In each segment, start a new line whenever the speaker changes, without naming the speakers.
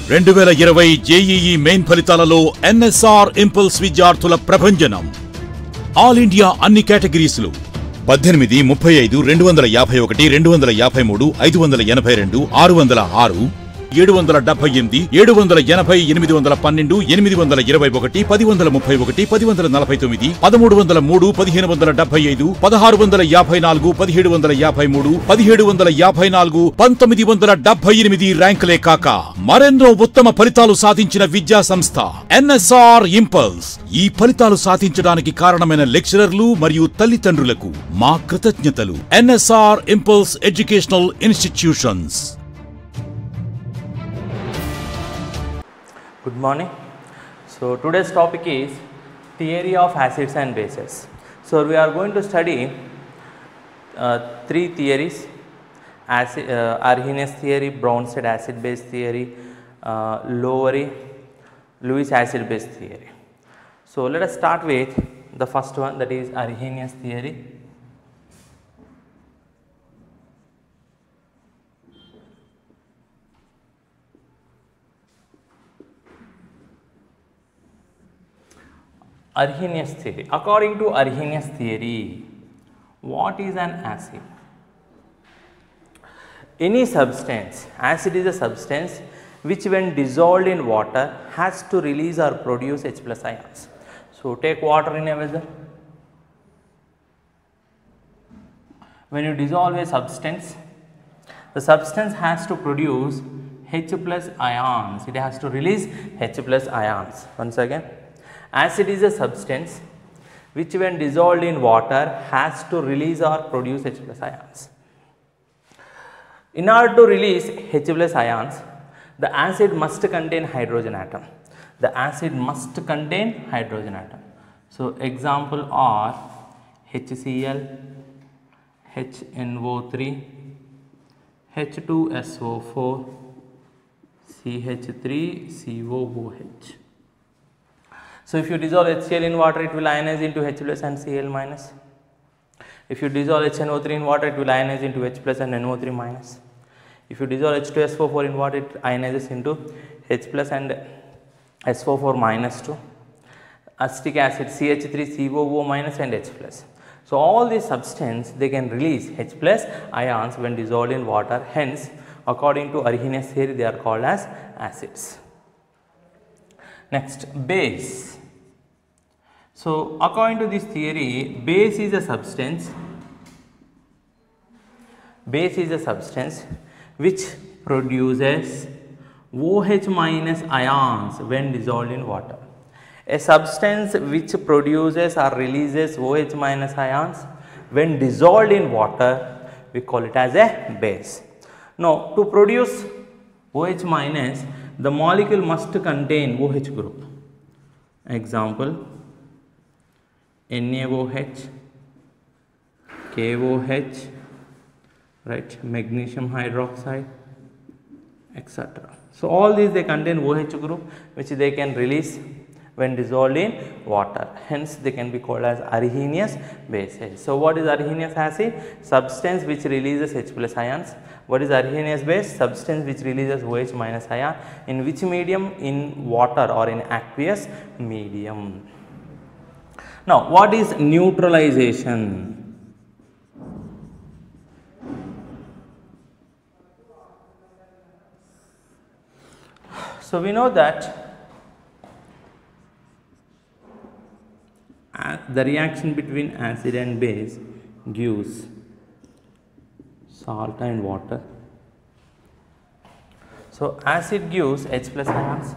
2020 JEE main ఫలితాలలో NSR impulse విద్యార్థుల ప్రభంజనం. ఆల్ ఇండియా అన్ని కేటగిరీస్లు 18, 35, 251, 253, 582, 606, 778, 780, 812, 821, 1031, 1039, 1303, 1575, 1654, 1753, 1754, 1978 ర్యాంకులే కాక మరెన్నో ఉత్తమ ఫలితాలు సాధించిన విద్యా సంస్థ ఎన్ఎస్ఆర్ ఇంపల్స్. ఈ ఫలితాలు సాధించడానికి కారణమైన లెక్చరర్లు మరియు తల్లిదండ్రులకు మా కృతజ్ఞతలు. NSR impulse educational institutions.
Good morning. So today's topic is theory of acids and bases. So we are going to study three theories: Arrhenius theory, Bronsted acid base theory, Lewis acid base theory. So let us start with the first one, that is Arrhenius theory. Arrhenius theory. According to Arrhenius theory, what is an acid? Any substance, acid is a substance which when dissolved in water has to release or produce H plus ions. So take water in a vessel. When you dissolve a substance, the substance has to produce H plus ions. It has to release H plus ions. Once again, acid is a substance which when dissolved in water has to release or produce H plus ions. In order to release H plus ions, the acid must contain hydrogen atom. The acid must contain hydrogen atom. So example are HCl, HNO3, H2SO4, CH3, COOH. So if you dissolve HCl in water, it will ionize into H plus and Cl minus. If you dissolve HNO3 in water, it will ionize into H plus and NO3 minus. If you dissolve H2SO4 in water, it ionizes into H plus and SO4 minus 2. Acetic acid CH3, COO minus and H plus. So all these substances, they can release H plus ions when dissolved in water. Hence, according to Arrhenius theory, they are called as acids. Next, base. So according to this theory, base is a substance which produces OH minus ions when dissolved in water. A substance which produces or releases OH minus ions when dissolved in water, we call it as a base. Now to produce OH minus, the molecule must contain OH group. Example, NaOH, KOH, right, magnesium hydroxide, etc. So all these, they contain OH group which they can release when dissolved in water. Hence they can be called as Arrhenius bases. So what is Arrhenius acid? Substance which releases H plus ions. What is Arrhenius base? Substance which releases OH minus ion. In which medium? In water or in aqueous medium. Now what is neutralization? So we know that the reaction between acid and base gives salt and water. So acid gives H plus ions,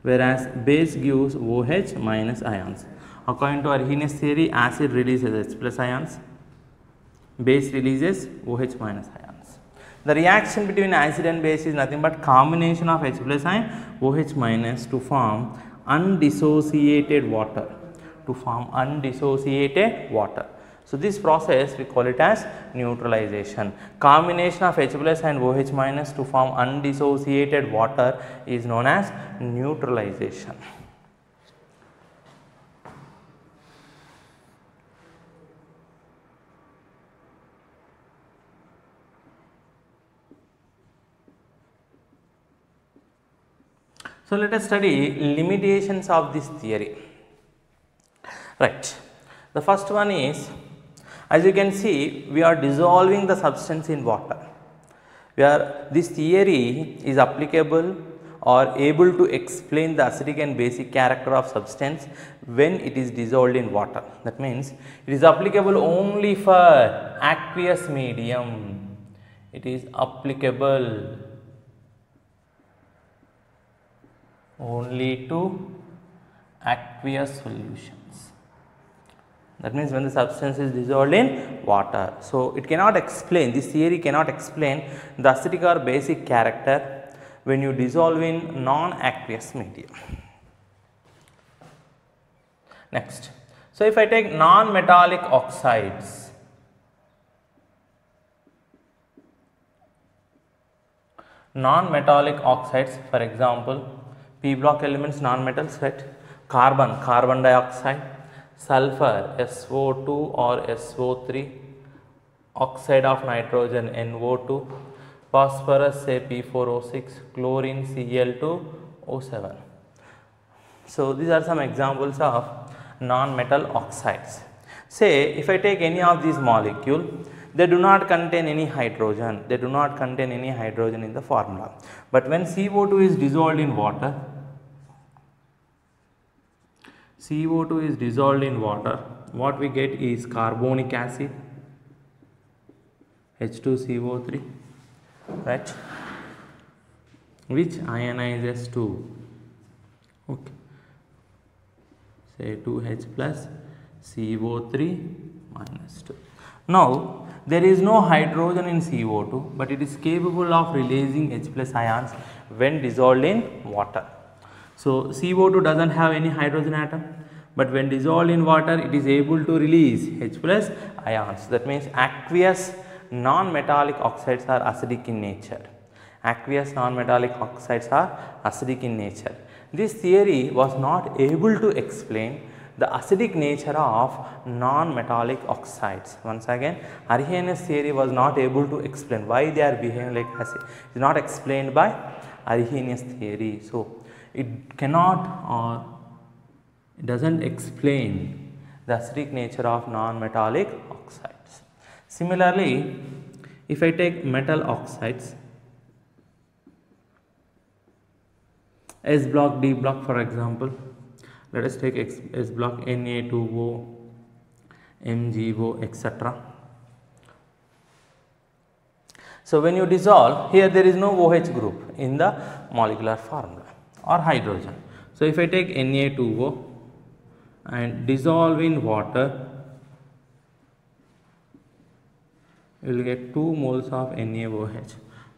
whereas base gives OH minus ions. According to Arrhenius theory, acid releases H plus ions, base releases OH minus ions. The reaction between acid and base is nothing but combination of H plus and OH minus to form undissociated water. So this process we call it as neutralization. Combination of H plus and OH minus to form undissociated water is known as neutralization. So let us study limitations of this theory. Right. The first one is, as you can see, we are dissolving the substance in water. This theory is applicable or able to explain the acidic and basic character of substance when it is dissolved in water. That means it is applicable only for aqueous medium. It is applicable only to aqueous solutions. That means when the substance is dissolved in water. So it cannot explain, this theory cannot explain the acidic or basic character when you dissolve in non-aqueous medium. Next, so if I take non-metallic oxides, for example, p block elements, non-metals, right? Carbon dioxide, sulfur, SO2 or SO3, oxide of nitrogen, NO2, phosphorus, say P4O6, chlorine, Cl2O7. So these are some examples of non-metal oxides. Say if I take any of these molecules, they do not contain any hydrogen, in the formula. But when CO2 is dissolved in water, what we get is carbonic acid, H2CO3, right, which ionizes to, okay, say 2H plus CO3 minus 2. Now there is no hydrogen in CO2, but it is capable of releasing H plus ions when dissolved in water. So CO2 doesn't have any hydrogen atom, but when dissolved in water it is able to release H plus ions. That means aqueous non-metallic oxides are acidic in nature. This theory was not able to explain the acidic nature of non-metallic oxides. Once again, Arrhenius theory was not able to explain why they are behaving like acid. It is not explained by Arrhenius theory. So it cannot or it doesn't explain the acidic nature of non-metallic oxides. Similarly, if I take metal oxides, S block, D block, for example, let us take S block, Na2O, MgO, etc. So when you dissolve, here there is no OH group in the molecular formula or hydrogen. So if I take Na2O and dissolve in water, you will get 2 moles of NaOH.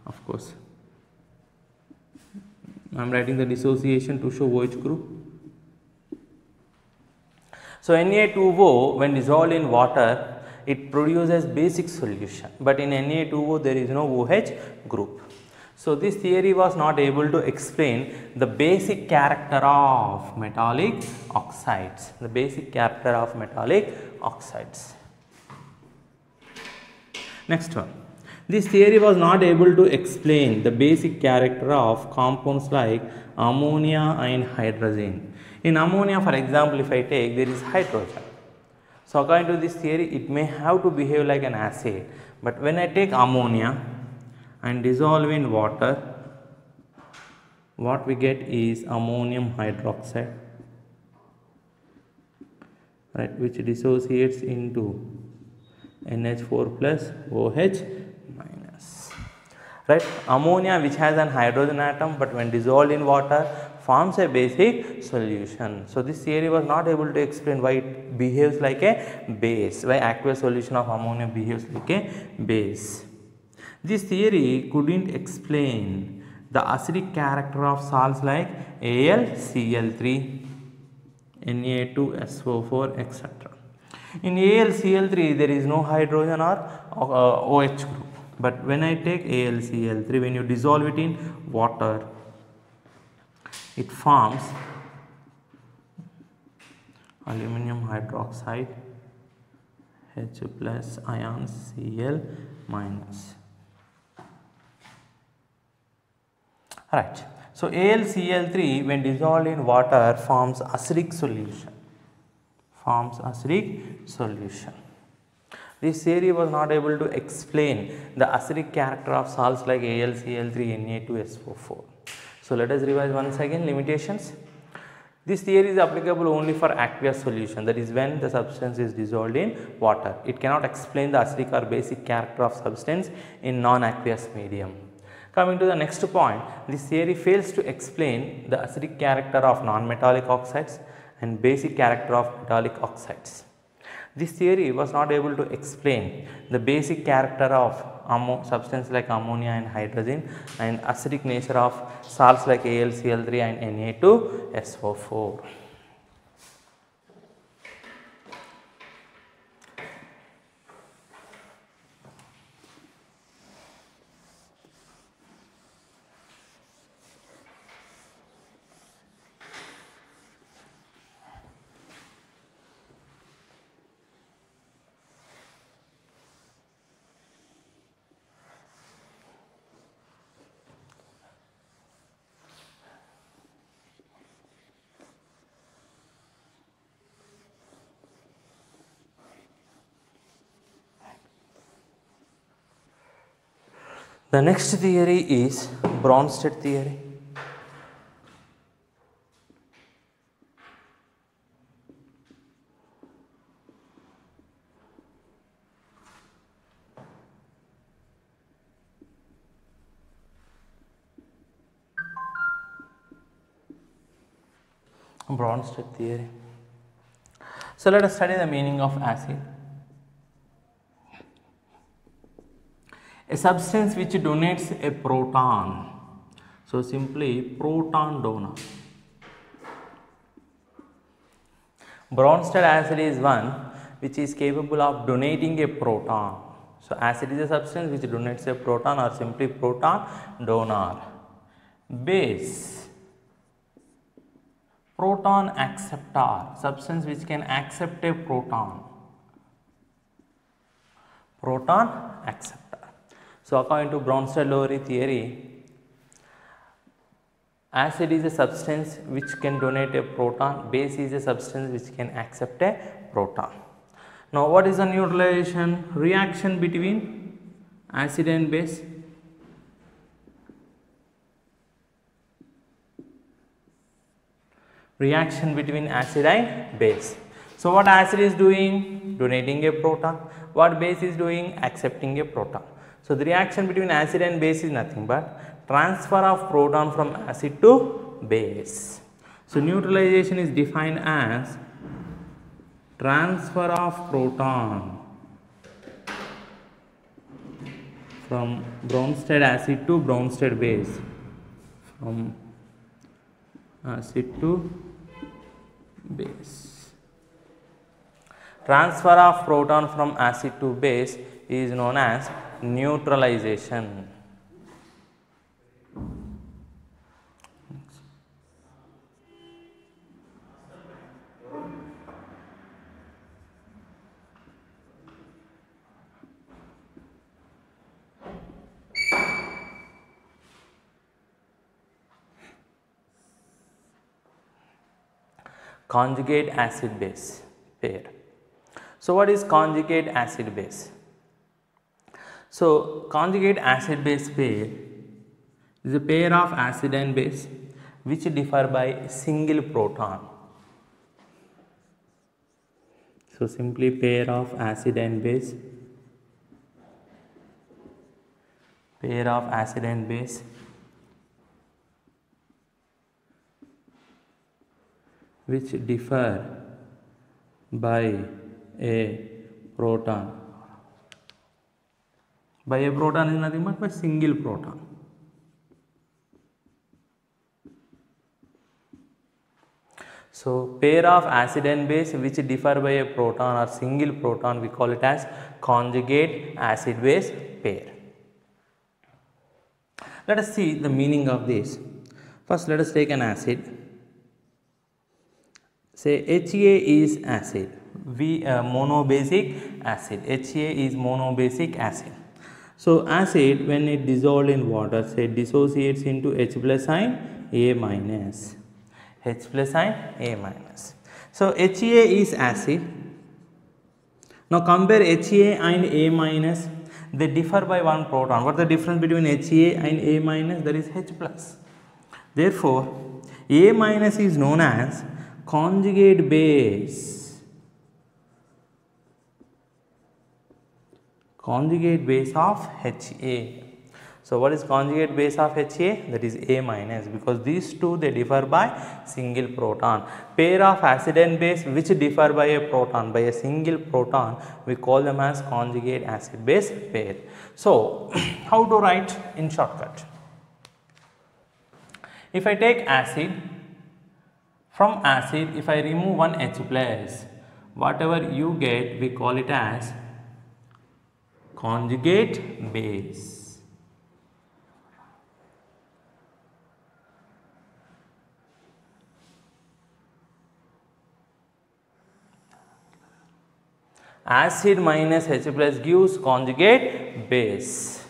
Of course, I am writing the dissociation to show OH group. So Na2O, when dissolved in water, it produces basic solution, but in Na2O there is no OH group. So this theory was not able to explain the basic character of metallic oxides. Next one. This theory was not able to explain the basic character of compounds like ammonia and hydrazine. In ammonia, for example, if I take, there is hydrogen. So according to this theory, it may have to behave like an acid. But when I take ammonia and dissolve in water, what we get is ammonium hydroxide, right, which dissociates into NH4 plus OH minus. Right, ammonia, which has an hydrogen atom, but when dissolved in water forms a basic solution. So this theory was not able to explain why it behaves like a base, why aqueous solution of ammonia behaves like a base. This theory couldn't explain the acidic character of salts like AlCl3, Na2SO4, etc. In AlCl3 there is no hydrogen or OH group, but when I take AlCl3, when you dissolve it in water, it forms aluminum hydroxide, H plus ions, Cl minus. Right. So AlCl3 when dissolved in water forms acidic solution. This theory was not able to explain the acidic character of salts like AlCl3, Na2SO4. So let us revise once again limitations. This theory is applicable only for aqueous solution, that is when the substance is dissolved in water. It cannot explain the acidic or basic character of substance in non-aqueous medium. Coming to the next point, this theory fails to explain the acidic character of non-metallic oxides and basic character of metallic oxides. This theory was not able to explain the basic character of substances like ammonia and hydrogen and acidic nature of salts like AlCl3 and Na2SO4. The next theory is Bronsted theory. Bronsted theory. So let us study the meaning of acid. A substance which donates a proton. So simply proton donor. Bronsted acid is one which is capable of donating a proton. So acid is a substance which donates a proton or simply proton donor. Base. Proton acceptor, substance which can accept a proton. Proton acceptor. So according to Bronsted-Lowry theory, acid is a substance which can donate a proton, base is a substance which can accept a proton. Now what is the neutralization reaction between acid and base? Reaction between acid and base. So what acid is doing? Donating a proton. What base is doing? Accepting a proton. So the reaction between acid and base is nothing but transfer of proton from acid to base. So neutralization is defined as transfer of proton from Bronsted acid to Bronsted base. From acid to base. Transfer of proton from acid to base is known as neutralization. Conjugate acid base pair. So what is conjugate acid base? So conjugate acid base pair is a pair of acid and base which differ by a single proton. So simply pair of acid and base, pair of acid and base which differ by a proton. By a proton is nothing but by single proton. So pair of acid and base which differ by a proton or single proton, we call it as conjugate acid base pair. Let us see the meaning of this. First let us take an acid. Say HA is acid, monobasic acid. HA is monobasic acid. So acid when it dissolved in water, say dissociates into H plus ion A minus. H plus and A minus. So HA is acid. Now compare HA and A minus. They differ by one proton. What is the difference between HA and A minus? That is H plus. Therefore, A minus is known as conjugate base. Conjugate base of HA. So what is conjugate base of HA? That is A minus, because these two they differ by single proton. Pair of acid and base which differ by a proton, by a single proton, we call them as conjugate acid base pair. So how to write in shortcut? If I take acid, from acid if I remove one H plus, whatever you get we call it as conjugate base. Acid minus H plus gives conjugate base.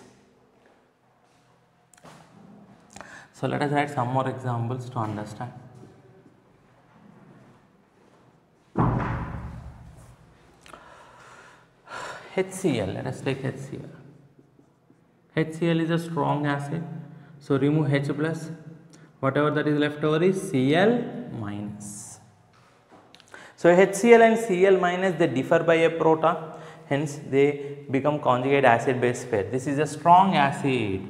So let us write some more examples to understand. HCl, let us take HCl. HCl is a strong acid. So remove H plus, whatever that is left over is Cl minus. So HCl and Cl minus they differ by a proton, hence they become conjugate acid base pair. This is a strong acid.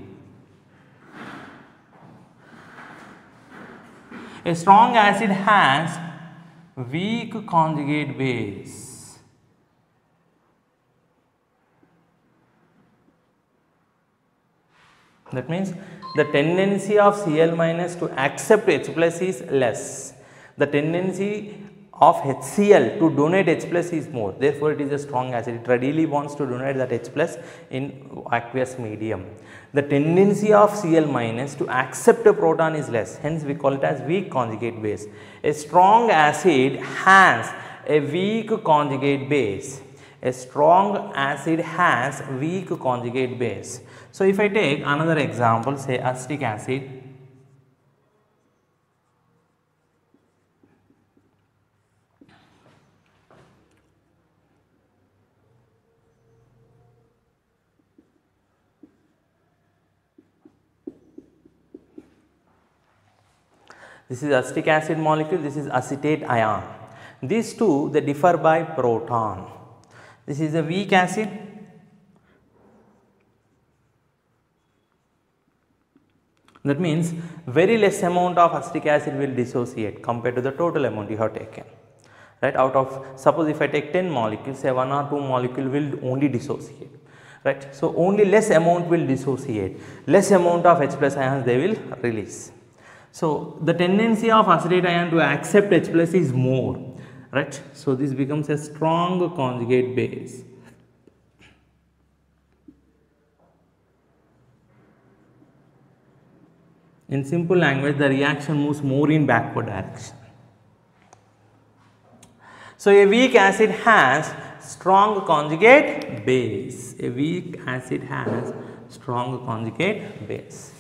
A strong acid has weak conjugate base. That means the tendency of Cl minus to accept H plus is less. The tendency of HCl to donate H plus is more. Therefore, it is a strong acid. It readily wants to donate that H plus in aqueous medium. The tendency of Cl minus to accept a proton is less. Hence, we call it as weak conjugate base. A strong acid has a weak conjugate base. A strong acid has weak conjugate base. So, if I take another example, say acetic acid. This is acetic acid molecule, this is acetate ion. These two they differ by proton. This is a weak acid. That means very less amount of acetic acid will dissociate compared to the total amount you have taken. Right, out of, suppose if I take 10 molecules, say 1 or 2 molecule will only dissociate. Right, so only less amount will dissociate, less amount of H plus ions they will release. So the tendency of acetate ion to accept H plus is more, right? So this becomes a strong conjugate base. In simple language, the reaction moves more in backward direction. So a weak acid has strong conjugate base. A weak acid has strong conjugate base.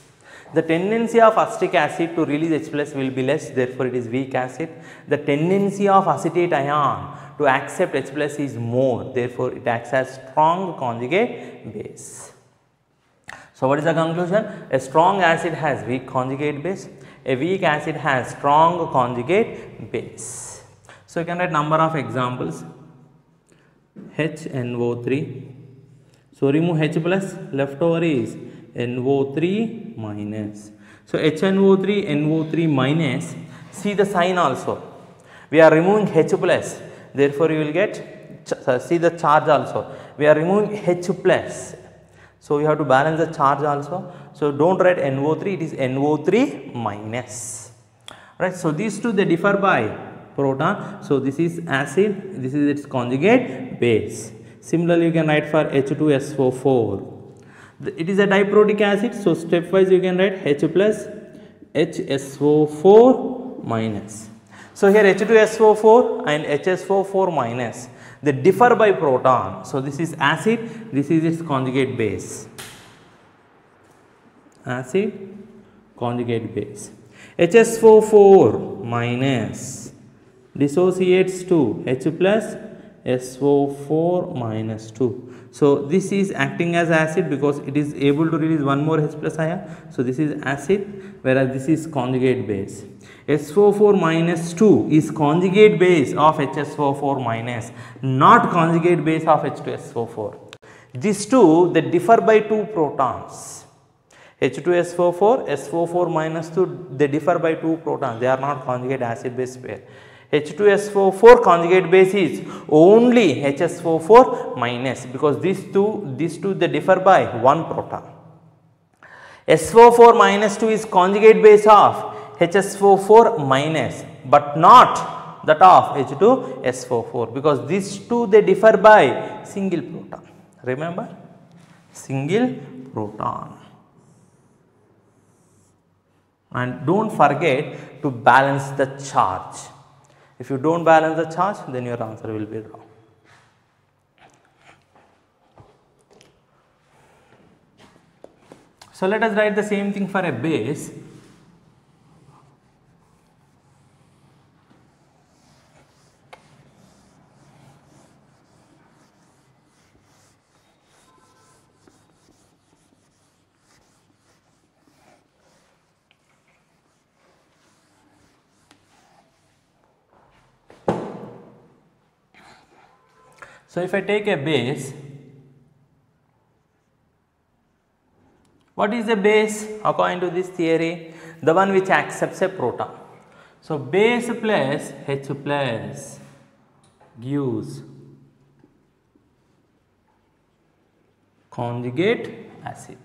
The tendency of acetic acid to release H plus will be less, therefore it is weak acid. The tendency of acetate ion to accept H plus is more, therefore it acts as strong conjugate base. So what is the conclusion? A strong acid has weak conjugate base, a weak acid has strong conjugate base. So you can write number of examples. HNO3. So remove H plus, left over is NO3 minus. So HNO3, NO3 minus, see the sign also. We are removing H plus, therefore you will get, see the charge also. We are removing H plus. So you have to balance the charge also. So don't write NO3, it is NO3 minus. Right. So these two they differ by proton. So this is acid, this is its conjugate base. Similarly, you can write for H2SO4. It is a diprotic acid, so stepwise you can write H plus HSO4 minus. So here H2SO4 and HSO4 minus, they differ by proton. So this is acid, this is its conjugate base. Acid, conjugate base. HSO4 minus dissociates to H plus SO4 minus 2. So this is acting as acid because it is able to release one more H plus ion. So this is acid, whereas this is conjugate base. SO4 minus 2 is conjugate base of HSO4 minus, not conjugate base of H2SO4. These two, they differ by 2 protons. H2SO4, SO4 minus 2, they differ by 2 protons. They are not conjugate acid base pair. H2SO4 conjugate base is only HSO4 minus, because these two they differ by 1 proton. SO4 minus 2 is conjugate base of HSO4 minus, but not that of H2SO4, because these two they differ by single proton. Remember, single proton. And don't forget to balance the charge. If you don't balance the charge, then your answer will be wrong. So let us write the same thing for a base. So if I take a base, what is a base according to this theory? The one which accepts a proton. So base plus H plus gives conjugate acid.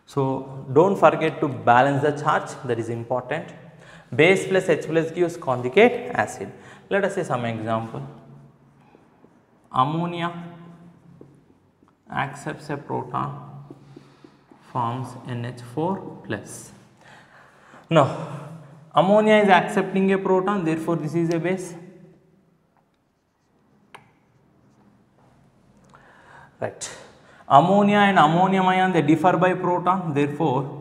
So don't forget to balance the charge, that is important. Base plus H plus gives conjugate acid. Let us say some example. Ammonia accepts a proton, forms NH4 plus. Now, ammonia is accepting a proton, therefore this is a base. Right. Ammonia and ammonium ion, they differ by proton, therefore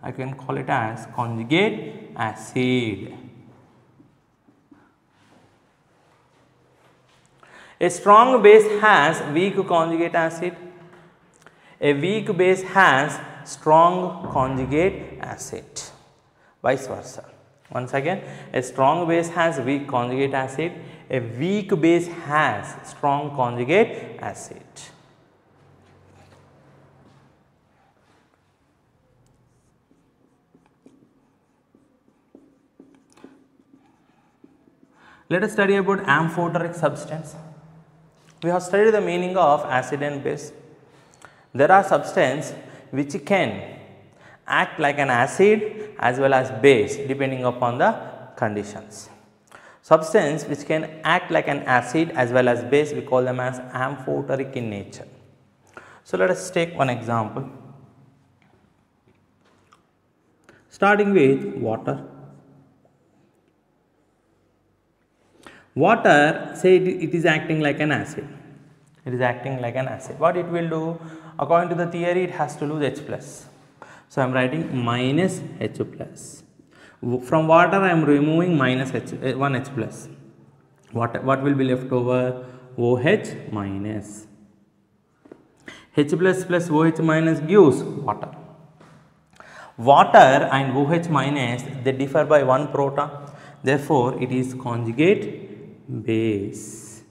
I can call it as conjugate acid. A strong base has weak conjugate acid. A weak base has strong conjugate acid. Vice versa. Once again, a strong base has weak conjugate acid. A weak base has strong conjugate acid. Let us study about amphoteric substance. We have studied the meaning of acid and base. There are substances which can act like an acid as well as base depending upon the conditions. Substance which can act like an acid as well as base, we call them as amphoteric in nature. So let us take one example. Starting with water. Water, say it is acting like an acid. It is acting like an acid. What it will do? According to the theory, it has to lose H plus. So I am writing minus H plus. From water, I am removing minus one H plus. What will be left over? OH minus. H plus plus OH minus gives water. Water and OH minus, they differ by 1 proton. Therefore, it is conjugate base.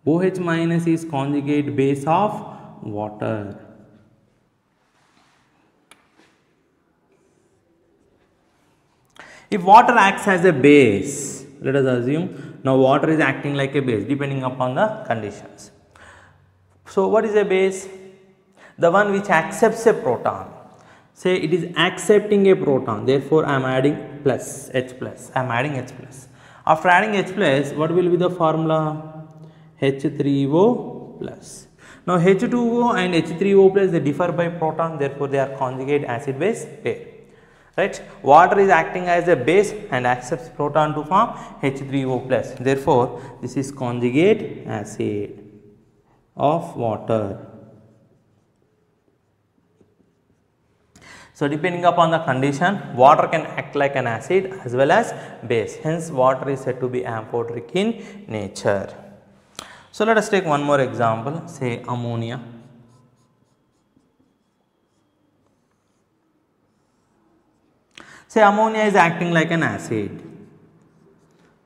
OH minus is conjugate base of water. If water acts as a base, let us assume now water is acting like a base depending upon the conditions. So what is a base? The one which accepts a proton. Say it is accepting a proton, therefore I am adding plus H plus. I am adding H plus. After adding H plus, what will be the formula? H3O plus. Now H2O and H3O plus, they differ by proton, therefore they are conjugate acid base pair. Right? Water is acting as a base and accepts proton to form H3O plus. Therefore, this is conjugate acid. of water. So depending upon the condition, water can act like an acid as well as base. Hence, water is said to be amphoteric in nature. So let us take one more example, say ammonia. Say ammonia is acting like an acid.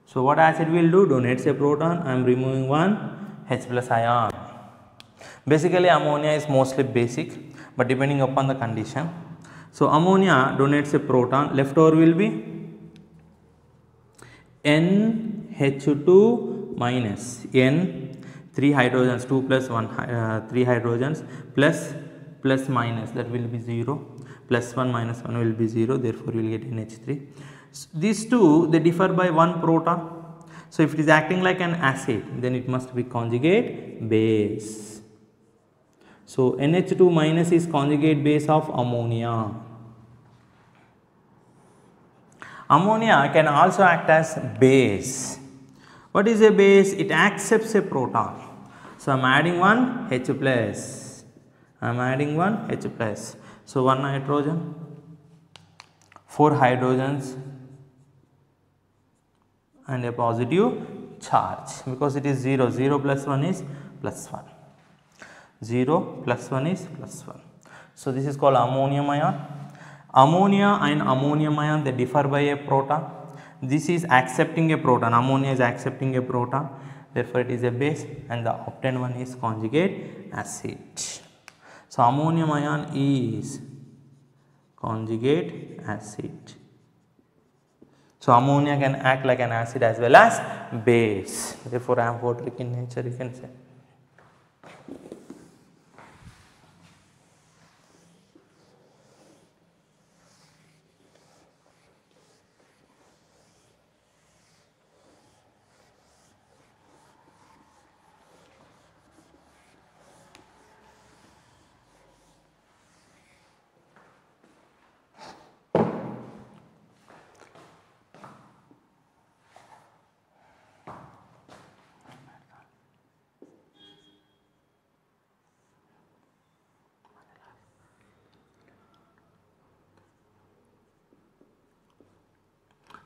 So what acid will do? Donates a proton. I am removing one H plus ion. Basically ammonia is mostly basic, but depending upon the condition. So ammonia donates a proton. Left over will be NH2 minus N, 3 hydrogens, 2 plus 1, 3 hydrogens, plus minus, that will be 0, plus 1 minus 1 will be 0, therefore you will get NH3. So these two, they differ by 1 proton. So if it is acting like an acid, then it must be conjugate base. So NH2 minus is conjugate base of ammonia. Ammonia can also act as base. What is a base? It accepts a proton. So I am adding one H plus. I am adding one H plus. So 1 nitrogen, 4 hydrogens and a positive charge, because it is 0. 0 plus 1 is plus 1. 0 plus 1 is plus 1. So this is called ammonium ion. Ammonia and ammonium ion, they differ by a proton. This is accepting a proton. Ammonia is accepting a proton. Therefore it is a base, and the obtained one is conjugate acid. So ammonium ion is conjugate acid. So ammonia can act like an acid as well as base. Therefore amphoteric in nature, you can say.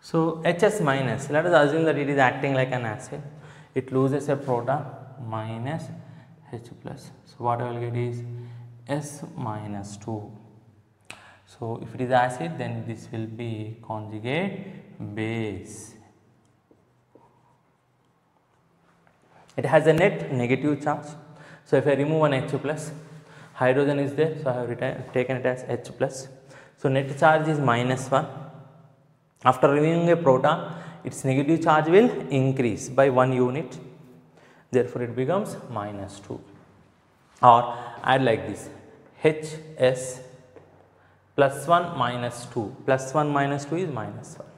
So Hs minus, let us assume that it is acting like an acid. It loses a proton, minus H plus. So what I will get is S minus 2. So if it is acid, then this will be conjugate base. It has a net negative charge. So if I remove one H plus, hydrogen is there, so I have taken it as H plus. So net charge is minus 1. After removing a proton, its negative charge will increase by 1 unit. Therefore it becomes minus 2. Or add like this, Hs plus 1 minus 2. Plus 1 minus 2 is minus 1.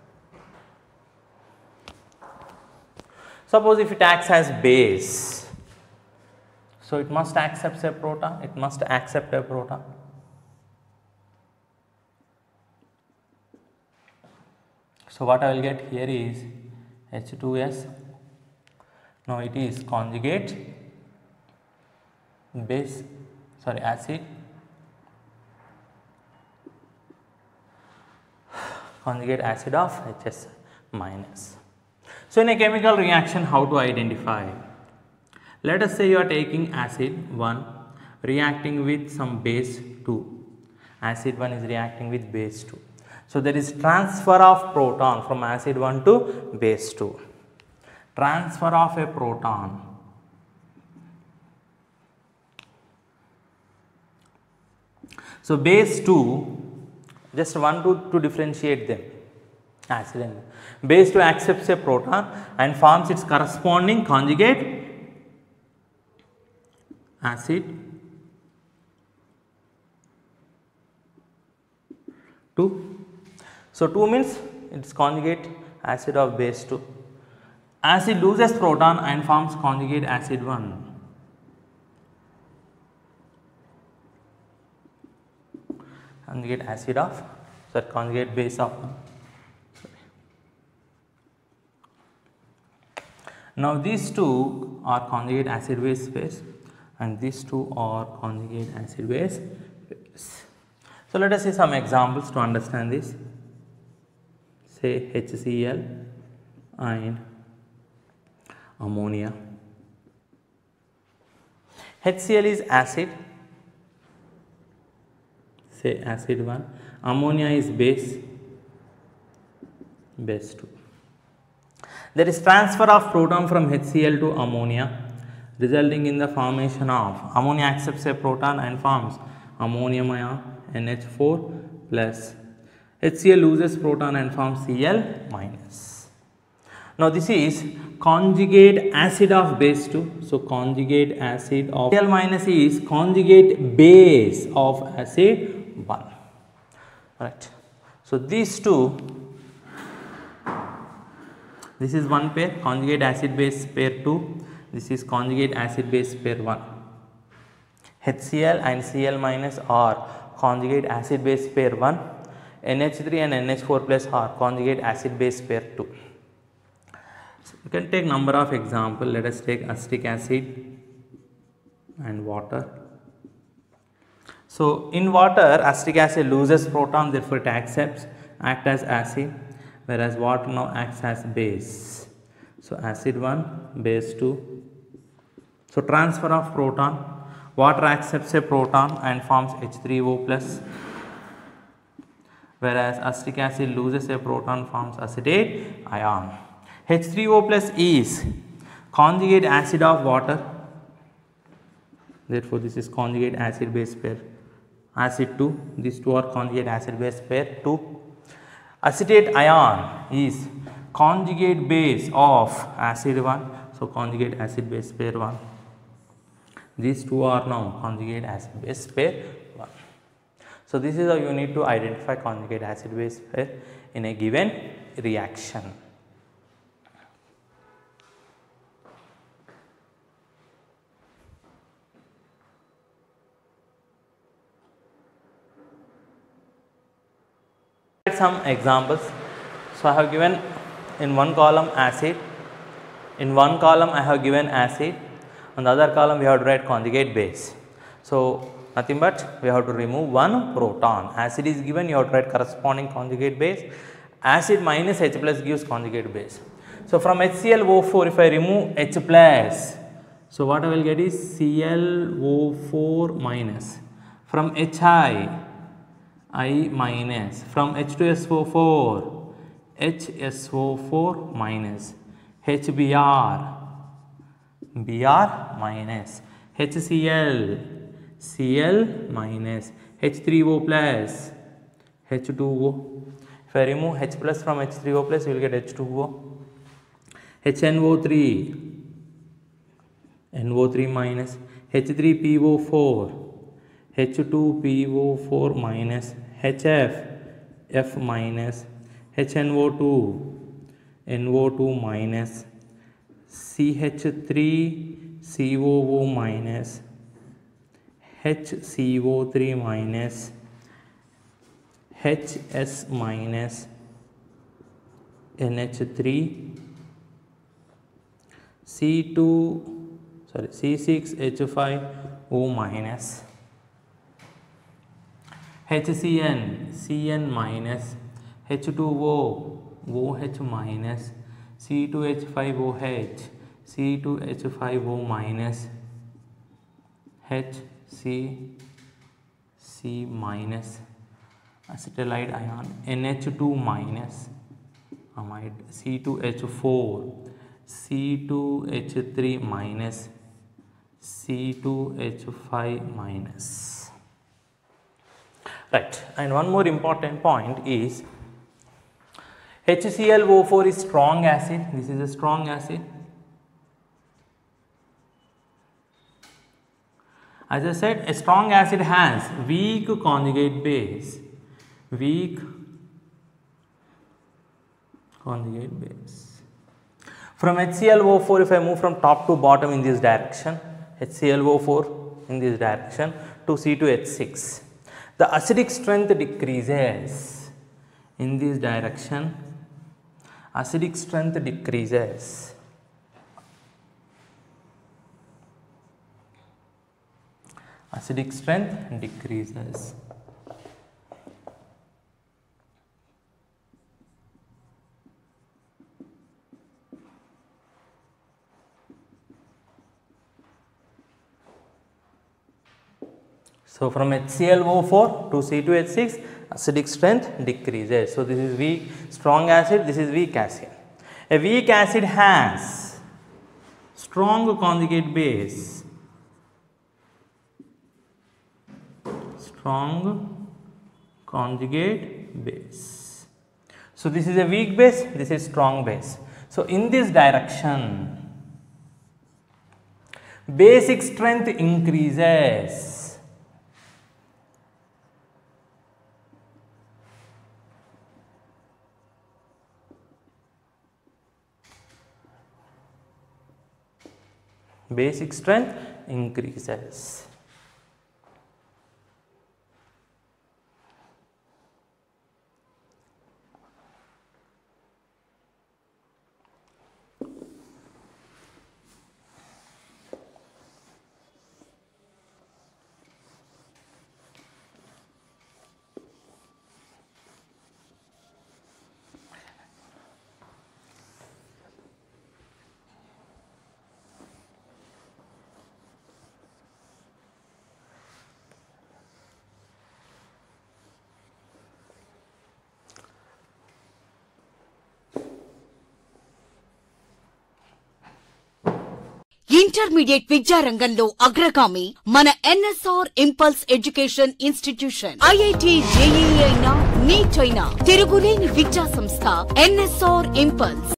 Suppose if it acts as base, so it must accept a proton. It must accept a proton. So what I will get here is H2S. Now it is conjugate base, sorry, acid, conjugate acid of Hs minus. So in a chemical reaction, how to identify? Let us say you are taking acid 1 reacting with some base 2. Acid 1 is reacting with base 2. So there is transfer of proton from acid 1 to base 2. Transfer of a proton. So base 2, just want to differentiate them. Acid and base 2 accepts a proton and forms its corresponding conjugate acid 2. So 2 means it is conjugate acid of base 2. Acid loses proton and forms conjugate acid 1. Conjugate acid of, sorry, conjugate base of 1. Now these two are conjugate acid base phase. and these two are conjugate acid base pairs. So let us see some examples to understand this. Say HCl and ammonia. HCl is acid, say acid 1, ammonia is base 2. There is transfer of proton from HCl to ammonia, resulting in the formation of ammonia accepts a proton and forms ammonium ion NH4 plus. HCl loses proton and forms Cl minus. Now this is conjugate acid of base 2. So conjugate acid of Cl minus is conjugate base of acid 1. Right. So these two, this is one pair, conjugate acid base pair 2. This is conjugate acid base pair 1. HCl and Cl minus are conjugate acid base pair 1. NH3 and NH4 plus are conjugate acid base pair 2. So you can take number of example. Let us take acetic acid and water. So in water, acetic acid loses proton, therefore it acts as acid, whereas water now acts as base. So acid 1, base 2. So transfer of proton, water accepts a proton and forms H3O plus, whereas acetic acid loses a proton, forms acetate ion. H3O plus is conjugate acid of water, therefore this is conjugate acid base pair acid 2. These two are conjugate acid base pair 2. Acetate ion is conjugate base of acid 1, so conjugate acid base pair 1. These two are now conjugate acid base pair 1. So this is how you need to identify conjugate acid base pair in a given reaction. Some examples. So I have given in one column acid, in one column I have given acid, on the other column we have to write conjugate base. So nothing but we have to remove one proton. Acid is given, you have to write corresponding conjugate base. Acid minus H plus gives conjugate base. So from HClO4 if I remove H plus, so what I will get is ClO4 minus. From HI, I minus. From H2SO4, HSO4 minus. HBr, Br minus. HCl, Cl minus. H3O plus, H2O. If I remove H plus from H3O plus, you will get H2O. HNO3, NO3 minus. H3PO4, H2PO4 minus. HF, F minus. HNO2, NO2 minus. CH3, COO minus. HCO3 minus. HS minus. NH3, C6H5O minus. HCN, Cn minus. H2O, OH minus. C2H5OH, C2H5O minus. HC, C minus. Acetylide ion, NH2 minus. Amide, C2H4, C2H3 minus. C2H5 minus. Right, and one more important point is HClO4 is strong acid. This is a strong acid. As I said, a strong acid has weak conjugate base. Weak conjugate base. From HClO4, if I move from top to bottom in this direction, HClO4 in this direction to C2H6, the acidic strength decreases in this direction. Acidic strength decreases. acidic strength decreases. So from HClO4 to C2H6, acidic strength decreases. So this is weak, strong acid, this is weak acid. A weak acid has strong conjugate base, strong conjugate base. So this is a weak base, this is strong base. So in this direction, basic strength increases. Basic strength increases.
Intermediate విద్యారంగంలో అగ్రగామి మన NSR impulse education institution. IIT, JEE అయినా, neat అయినా తిరుగులేని విద్యా సంస్థ NSR impulse.